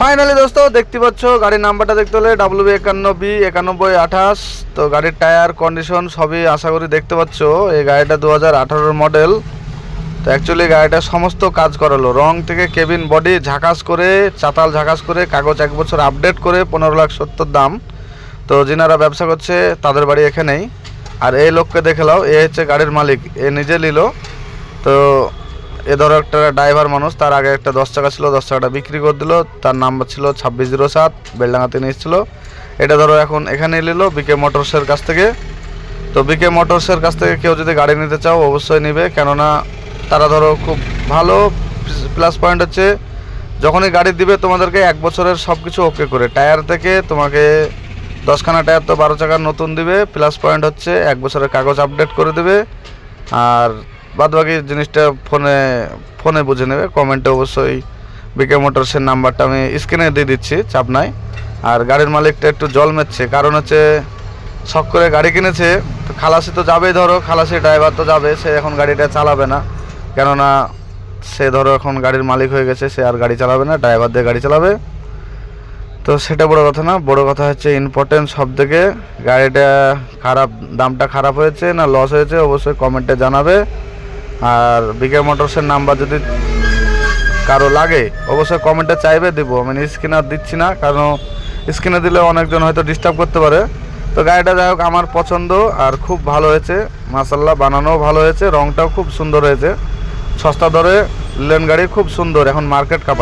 Finally দোস্ত দেখতে পাচ্ছ গাড়ির নাম্বারটা দেখতে হলে WB51B9128। তো গাড়ির টায়ার কন্ডিশন সবই আশা করি দেখতে পাচ্ছ। এই গাড়িটা 2018 মডেল। তো অ্যাকচুয়ালি গাড়িটা সমস্ত কাজ করালো, রং থেকে কেবিন বডি ঝাকাস করে, চাতাল ঝাকাস করে, কাগজ 1 বছর আপডেট করে 15,70,000 দাম। তো যিনারা ব্যবসা করছে তাদের বাড়ি এখানেই। আর এই লোককে দেখে নাও, এ হচ্ছে গাড়ির মালিক, এ নিজে নিল। তো এ ধরো একটা ড্রাইভার মানুষ, তার আগে একটা 10 টাকা ছিল, 10 টাকাটা বিক্রি করে দিল। তার নাম্বার ছিল 2607, বেলডাঙ্গাতে নিয়ে এসেছিলো। এটা ধরো এখন এখানে নিল বিকে মোটরসের কাছ থেকে। তো বিকে মোটরসের কাছ থেকে কেউ যদি গাড়ি নিতে চাও অবশ্যই নেবে, কেননা তারা ধরো খুব ভালো। প্লাস পয়েন্ট হচ্ছে যখনই গাড়ি দিবে তোমাদেরকে 1 বছরের সব কিছু ওকে করে, টায়ার থেকে তোমাকে 10খানা টায়ার তো 12 চাকার নতুন দিবে। প্লাস পয়েন্ট হচ্ছে 1 বছরের কাগজ আপডেট করে দেবে। আর বাদবাকি জিনিসটা ফোনে বুঝে নেবে। কমেন্টে অবশ্যই বিকে মোটরসের নাম্বারটা আমি স্ক্রিনে দিয়ে দিচ্ছি, চাপ নাই। আর গাড়ির মালিকটা একটু জল মেচ্ছে, কারণ হচ্ছে শখ করে গাড়ি কিনেছে। তো খালাসি তো যাবেই, ধরো খালাসি ড্রাইভার তো যাবে, সে এখন গাড়িটা চালাবে না, কেননা সে ধরো এখন গাড়ির মালিক হয়ে গেছে, সে আর গাড়ি চালাবে না, ড্রাইভার দিয়ে গাড়ি চালাবে। তো সেটা বড় কথা না, বড় কথা হচ্ছে ইম্পর্টেন্ট সব থেকে গাড়িটা খারাপ, দামটা খারাপ হয়েছে না লস হয়েছে অবশ্যই কমেন্টে জানাবে। আর বিকে মোটরসের নাম্বার যদি কারো লাগে অবশ্যই কমেন্টে চাইবে, দেবো। আমি স্ক্রিনে আর দিচ্ছি না, কারণ স্ক্রিনে দিলে অনেকজন হয়তো ডিস্টার্ব করতে পারে। তো গাড়িটা যাই হোক আমার পছন্দ, আর খুব ভালো হয়েছে মাশাআল্লাহ, বানানোও ভালো হয়েছে, রংটাও খুব সুন্দর হয়েছে। সস্তা দরে লেন গাড়ি, খুব সুন্দর, এখন মার্কেট কাঁপা।